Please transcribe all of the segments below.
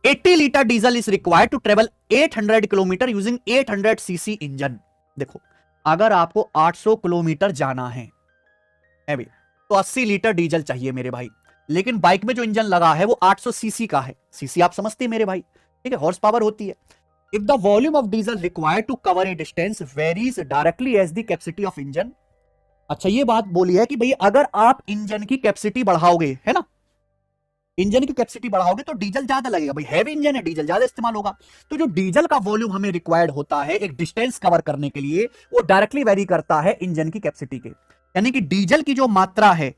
80 litre diesel is required to travel 800 kilometre using 800 CC engine. देखो, अगर आपको 800 kilometre जाना है भी, तो 80 लीटर डीजल चाहिए मेरे भाई। लेकिन बाइक में जो इंजन लगा है वो 800 सीसी का है। सीसी आप समझते हैं मेरे भाई, ठीक है, हॉर्स पावर होती है। If the volume of diesel required to cover a distance varies directly as the capacity of engine. अच्छा, ये बात बोली है कि भाई अगर आप इंजन की कैपेसिटी बढ़ाओगे, है ना, इंजन की कैपेसिटी बढ़ाओगे तो डीजल ज्यादा लगेगा। भाई हैवी इंजन है, डीजल ज्यादा इस्तेमाल होगा। तो जो डीजल का वॉल्यूम हमें रिक्वायर्ड होता है एक डिस्टेंस कवर करने के लिए, वो डायरेक्टली वेरी करता है इंजन की कैपेसिटी के। यानी कि डीजल की जो मात्रा है,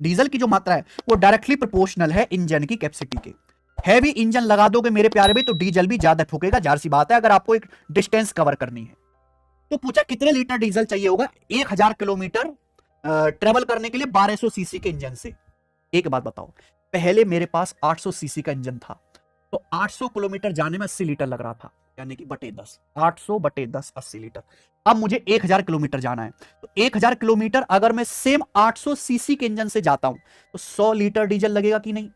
डीजल की जो मात्रा है वो डायरेक्टली प्रोपोर्शनल है इंजन की कैपेसिटी के। हैवी इंजन लगा दोगे मेरे प्यारे भाई तो डीजल भी ज्यादा फूकेगा, जाहिर सी बात है, अगर आपको एक डिस्टेंस कवर करनी है। तो पूछा कितने लीटर डीजल चाहिए होगा 1000 किलोमीटर ट्रेवल करने के लिए 1200 सीसी के इंजन से। एक बात बताओ, पहले मेरे पास 800 सीसी का इंजन था, तो 800 किलोमीटर जाने में 80 लीटर लग रहा था, यानी कि बटे 10, 800 बटे 10 80 लीटर। अब मुझे 1000 किलोमीटर जाना है, तो 1000 किलोमीटर अगर मैं सेम 800 सीसी के इंजन से जाता हूं तो 100 लीटर डीजल लगेगा कि नहीं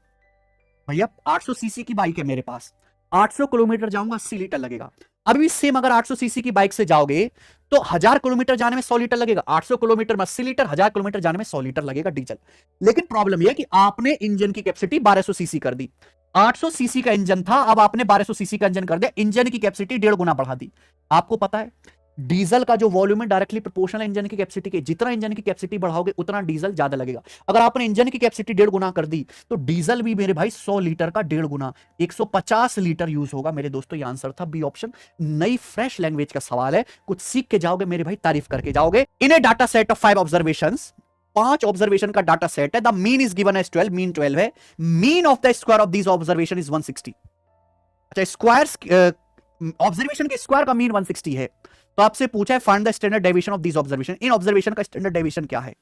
भैया? 800 सीसी की बाइक है मेरे पास, 800 किलोमीटर जाऊंगा 80 लीटर लगेगा। अभी सेम अगर 800 सीसी की बाइक से जाओगे तो 1000 किलोमीटर जाने में 100 लीटर लगेगा, 800 किलोमीटर में 80 लीटर, 1000 किलोमीटर जाने में 100 लीटर लगेगा डीजल। लेकिन प्रॉब्लम यह है कि आपने इंजन की कैपेसिटी 1200 सीसी कर दी। 800 सीसी का इंजन था, अब आपने 1200 सीसी का इंजन कर दिया, इंजन की कैपेसिटी 1.5 गुना बढ़ा दी। आपको पता है डीजल का जो वॉल्यूम है डायरेक्टली प्रोपोर्शनल है इंजन की कैपेसिटी के। जितना इंजन की कैपेसिटी बढ़ाओगे उतना डीजल ज्यादा लगेगा। अगर आपने इंजन की कैपेसिटी 1.5 गुना कर दी तो डीजल भी मेरे भाई 100 लीटर का 1.5 गुना 150 लीटर यूज होगा मेरे दोस्तों। ये आंसर था बी ऑप्शन। नई फ्रेश लैंग्वेज का सवाल है, कुछ सीख के जाओगे मेरे भाई, तारीफ करके जाओगे। In a data set of 5 observations, 5 observation का डाटा सेट है, the mean is given as 12, mean 12 है। Mean of the square of this observation is 160। अच्छा, स्क्वायर ऑब्जर्वेशन के स्क्वायर का मीन 160 है। तो आपसे पूछा है find the standard deviation of this observation. इन ऑब्जर्वेशन का स्टैंडर्ड डेविएशन क्या है?